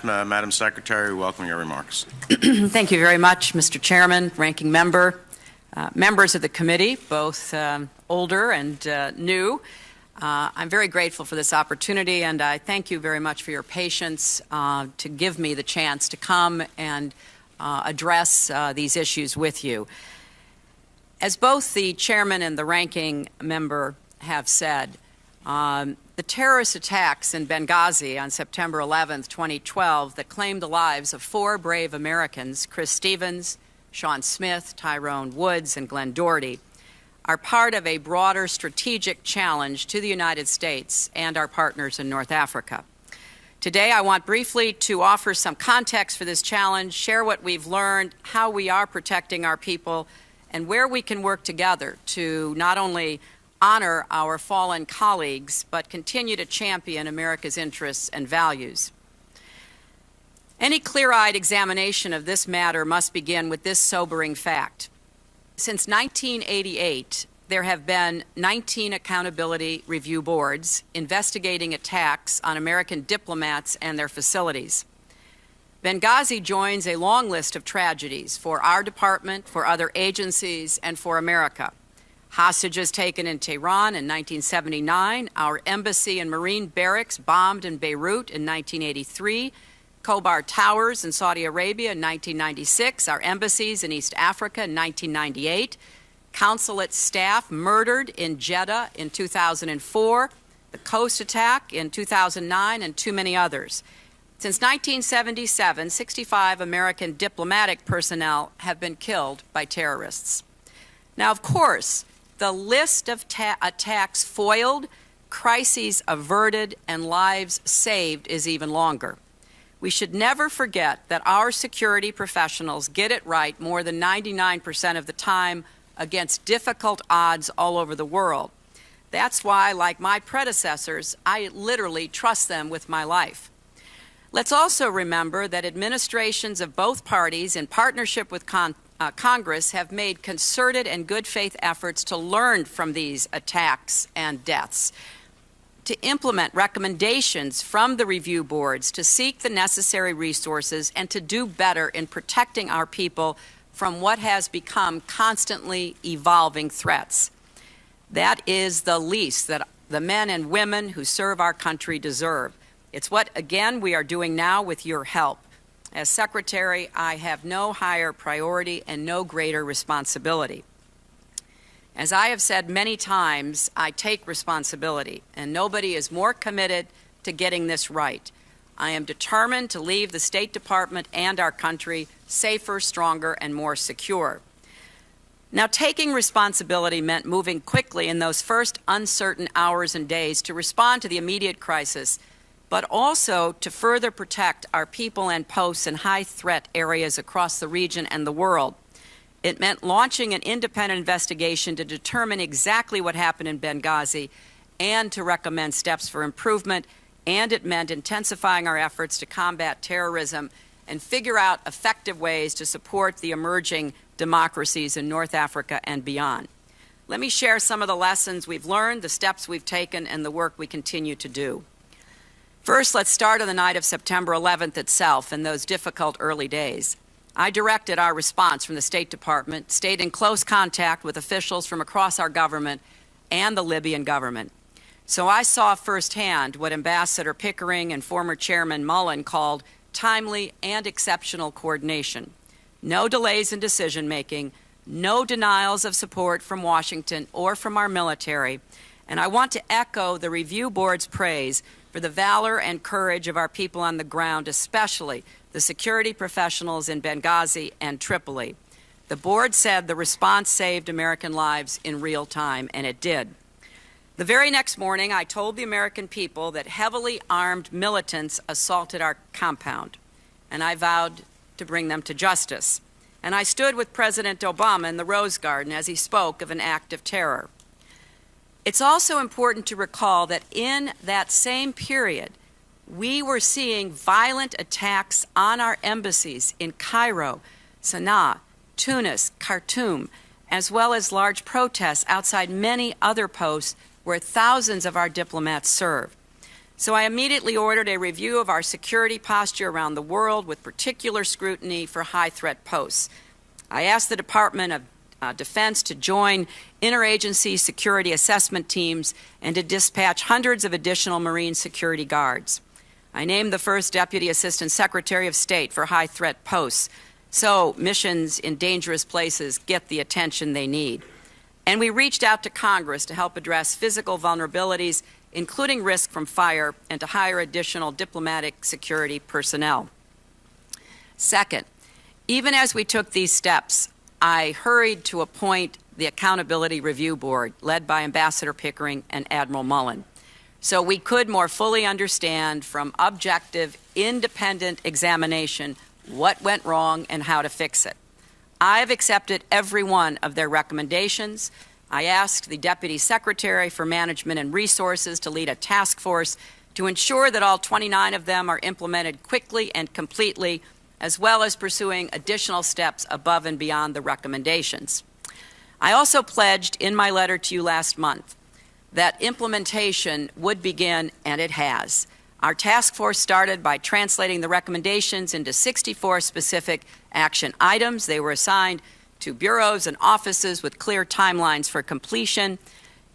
Madam Secretary, we welcome your remarks. Thank you very much, Mr. Chairman, Ranking Member, members of the committee, both older and new. I'm very grateful for this opportunity, and I thank you very much for your patience to give me the chance to come and address these issues with you. As both the chairman and the ranking member have said, the terrorist attacks in Benghazi on September 11, 2012, that claimed the lives of 4 brave Americans, Chris Stevens, Sean Smith, Tyrone Woods, and Glenn Doherty, are part of a broader strategic challenge to the United States and our partners in North Africa. Today, I want briefly to offer some context for this challenge, share what we've learned, how we are protecting our people, and where we can work together to not only honor our fallen colleagues, but continue to champion America's interests and values. Any clear-eyed examination of this matter must begin with this sobering fact. Since 1988, there have been 19 accountability review boards investigating attacks on American diplomats and their facilities. Benghazi joins a long list of tragedies for our department, for other agencies, and for America. Hostages taken in Tehran in 1979, our embassy and Marine barracks bombed in Beirut in 1983, Khobar Towers in Saudi Arabia in 1996, our embassies in East Africa in 1998, Consulate staff murdered in Jeddah in 2004, the Coast attack in 2009, and too many others. Since 1977, 65 American diplomatic personnel have been killed by terrorists. Now, of course, the list of attacks foiled, crises averted, and lives saved is even longer. We should never forget that our security professionals get it right more than 99% of the time against difficult odds all over the world. That's why, like my predecessors, I literally trust them with my life. Let's also remember that administrations of both parties, in partnership with Congress, have made concerted and good faith efforts to learn from these attacks and deaths, to implement recommendations from the review boards, to seek the necessary resources, and to do better in protecting our people from what has become constantly evolving threats. That is the least that the men and women who serve our country deserve. It's what, again, we are doing now with your help. As Secretary, I have no higher priority and no greater responsibility. As I have said many times, I take responsibility, and nobody is more committed to getting this right. I am determined to leave the State Department and our country safer, stronger, and more secure. Now, taking responsibility meant moving quickly in those first uncertain hours and days to respond to the immediate crisis, but also to further protect our people and posts in high-threat areas across the region and the world. It meant launching an independent investigation to determine exactly what happened in Benghazi and to recommend steps for improvement, and it meant intensifying our efforts to combat terrorism and figure out effective ways to support the emerging democracies in North Africa and beyond. Let me share some of the lessons we've learned, the steps we've taken, and the work we continue to do. First, let's start on the night of September 11th itself, in those difficult early days. I directed our response from the State Department, stayed in close contact with officials from across our government and the Libyan government. So I saw firsthand what Ambassador Pickering and former Chairman Mullen called timely and exceptional coordination. No delays in decision-making, no denials of support from Washington or from our military, and I want to echo the review board's praise for the valor and courage of our people on the ground, especially the security professionals in Benghazi and Tripoli. The board said the response saved American lives in real time, and it did. The very next morning, I told the American people that heavily armed militants assaulted our compound, and I vowed to bring them to justice. And I stood with President Obama in the Rose Garden as he spoke of an act of terror. It's also important to recall that in that same period, we were seeing violent attacks on our embassies in Cairo, Sana'a, Tunis, Khartoum, as well as large protests outside many other posts where thousands of our diplomats serve. So I immediately ordered a review of our security posture around the world with particular scrutiny for high-threat posts. I asked the Department of Defense to join interagency security assessment teams and to dispatch hundreds of additional Marine security guards. I named the first Deputy Assistant Secretary of State for high-threat posts, so missions in dangerous places get the attention they need. And we reached out to Congress to help address physical vulnerabilities, including risk from fire, and to hire additional diplomatic security personnel. Second, even as we took these steps, I hurried to appoint the Accountability Review Board, led by Ambassador Pickering and Admiral Mullen, so we could more fully understand from objective, independent examination what went wrong and how to fix it. I have accepted every one of their recommendations. I asked the Deputy Secretary for Management and Resources to lead a task force to ensure that all 29 of them are implemented quickly and completely, as well as pursuing additional steps above and beyond the recommendations. I also pledged in my letter to you last month that implementation would begin, and it has. Our task force started by translating the recommendations into 64 specific action items. They were assigned to bureaus and offices with clear timelines for completion.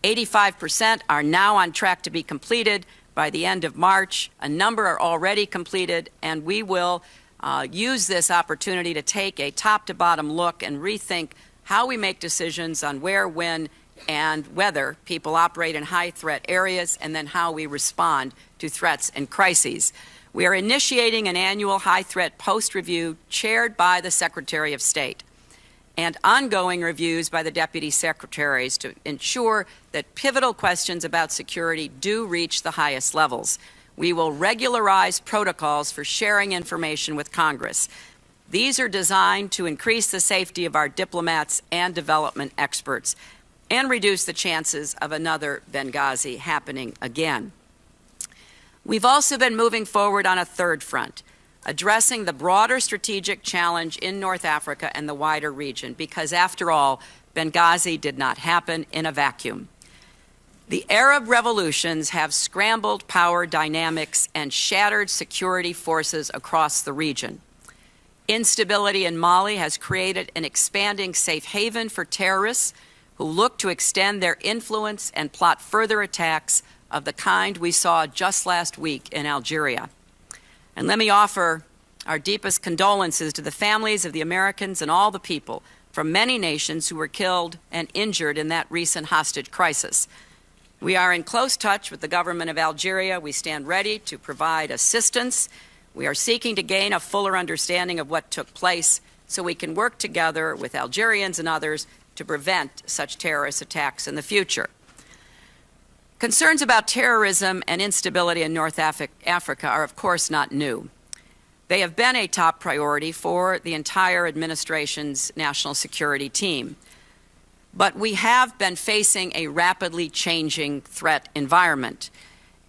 85% are now on track to be completed by the end of March. A number are already completed, and we will use this opportunity to take a top-to-bottom look and rethink how we make decisions on where, when, and whether people operate in high-threat areas, and then how we respond to threats and crises. We are initiating an annual high-threat post-review chaired by the Secretary of State and ongoing reviews by the Deputy Secretaries to ensure that pivotal questions about security do reach the highest levels. We will regularize protocols for sharing information with Congress. These are designed to increase the safety of our diplomats and development experts and reduce the chances of another Benghazi happening again. We've also been moving forward on a third front, addressing the broader strategic challenge in North Africa and the wider region, because after all, Benghazi did not happen in a vacuum. The Arab revolutions have scrambled power dynamics and shattered security forces across the region. Instability in Mali has created an expanding safe haven for terrorists who look to extend their influence and plot further attacks of the kind we saw just last week in Algeria. And let me offer our deepest condolences to the families of the Americans and all the people from many nations who were killed and injured in that recent hostage crisis. We are in close touch with the government of Algeria. We stand ready to provide assistance. We are seeking to gain a fuller understanding of what took place so we can work together with Algerians and others to prevent such terrorist attacks in the future. Concerns about terrorism and instability in North Africa are, of course, not new. They have been a top priority for the entire administration's national security team. But we have been facing a rapidly changing threat environment,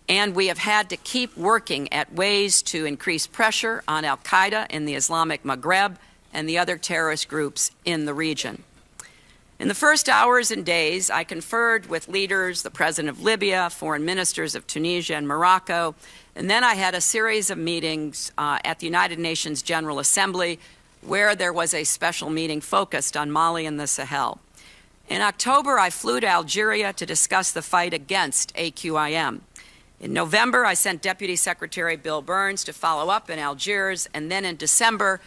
and we have had to keep working at ways to increase pressure on al-Qaeda in the Islamic Maghreb and the other terrorist groups in the region. In the first hours and days, I conferred with leaders, the President of Libya, foreign ministers of Tunisia and Morocco, and then I had a series of meetings at the United Nations General Assembly where there was a special meeting focused on Mali and the Sahel. In October, I flew to Algeria to discuss the fight against AQIM. In November, I sent Deputy Secretary Bill Burns to follow up in Algiers, and then in December,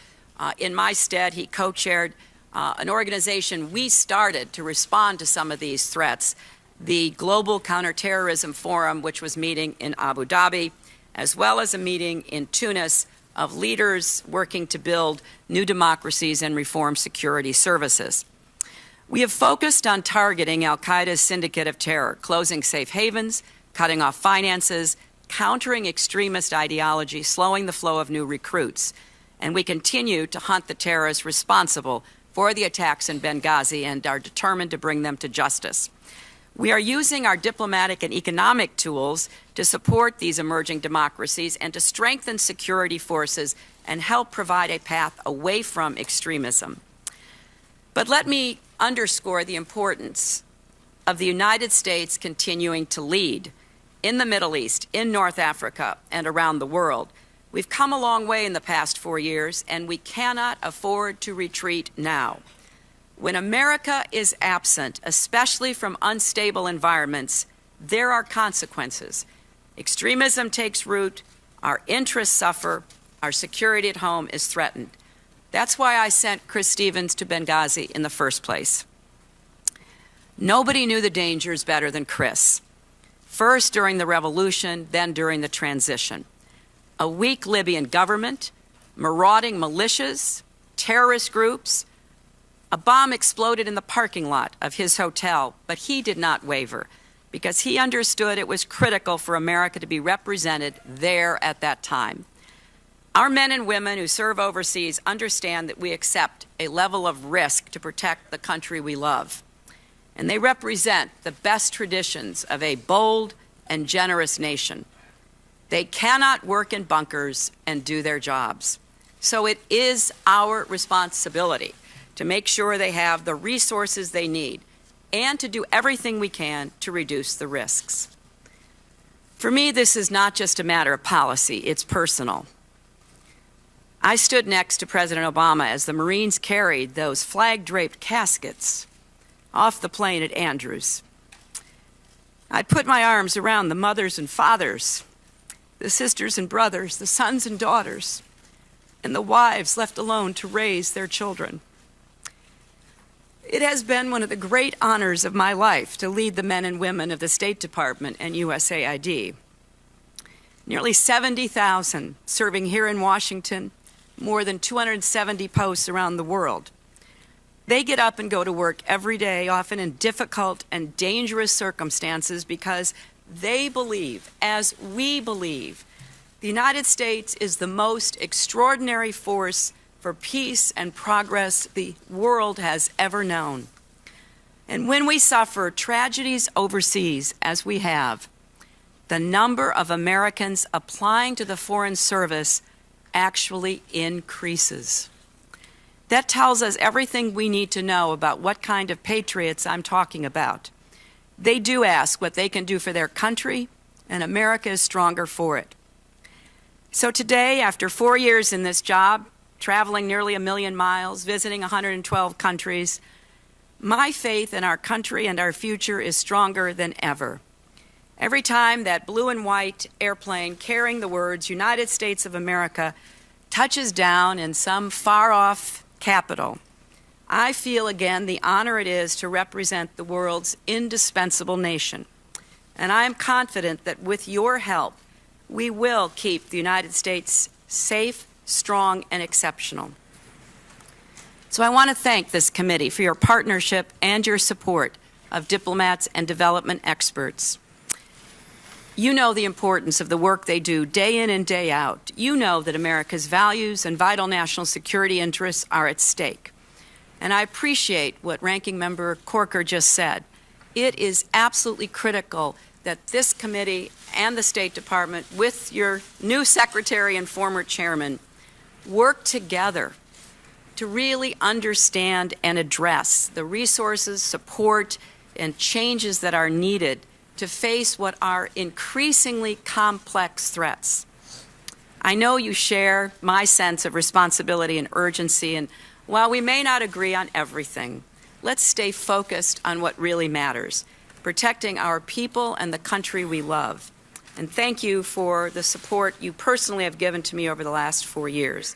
in my stead, he co-chaired an organization we started to respond to some of these threats, the Global Counterterrorism Forum, which was meeting in Abu Dhabi, as well as a meeting in Tunis of leaders working to build new democracies and reform security services. We have focused on targeting al-Qaeda's syndicate of terror, closing safe havens, cutting off finances, countering extremist ideology, slowing the flow of new recruits. And we continue to hunt the terrorists responsible for the attacks in Benghazi and are determined to bring them to justice. We are using our diplomatic and economic tools to support these emerging democracies and to strengthen security forces and help provide a path away from extremism. But let me underscore the importance of the United States continuing to lead in the Middle East, in North Africa, and around the world. We've come a long way in the past 4 years, and we cannot afford to retreat now. When America is absent, especially from unstable environments, there are consequences. Extremism takes root, our interests suffer, our security at home is threatened. That's why I sent Chris Stevens to Benghazi in the first place. Nobody knew the dangers better than Chris. First during the revolution, then during the transition. A weak Libyan government, marauding militias, terrorist groups. A bomb exploded in the parking lot of his hotel, but he did not waver because he understood it was critical for America to be represented there at that time. Our men and women who serve overseas understand that we accept a level of risk to protect the country we love. And they represent the best traditions of a bold and generous nation. They cannot work in bunkers and do their jobs. So it is our responsibility to make sure they have the resources they need and to do everything we can to reduce the risks. For me, this is not just a matter of policy, it's personal. I stood next to President Obama as the Marines carried those flag-draped caskets off the plane at Andrews. I put my arms around the mothers and fathers, the sisters and brothers, the sons and daughters, and the wives left alone to raise their children. It has been one of the great honors of my life to lead the men and women of the State Department and USAID. Nearly 70,000 serving here in Washington, more than 270 posts around the world. They get up and go to work every day, often in difficult and dangerous circumstances, because they believe, as we believe, the United States is the most extraordinary force for peace and progress the world has ever known. And when we suffer tragedies overseas, as we have, the number of Americans applying to the Foreign Service actually increases. That tells us everything we need to know about what kind of patriots I'm talking about. They do ask what they can do for their country, and America is stronger for it. So today, after 4 years in this job, traveling nearly 1 million miles, visiting 112 countries, my faith in our country and our future is stronger than ever. Every time that blue and white airplane carrying the words United States of America touches down in some far-off capital, I feel again the honor it is to represent the world's indispensable nation. And I am confident that with your help, we will keep the United States safe, strong, and exceptional. So I want to thank this committee for your partnership and your support of diplomats and development experts. You know the importance of the work they do day in and day out. You know that America's values and vital national security interests are at stake. And I appreciate what Ranking Member Corker just said. It is absolutely critical that this committee and the State Department, with your new Secretary and former Chairman, work together to really understand and address the resources, support, and changes that are needed to face what are increasingly complex threats. I know you share my sense of responsibility and urgency, and while we may not agree on everything, let's stay focused on what really matters, protecting our people and the country we love. And thank you for the support you personally have given to me over the last 4 years.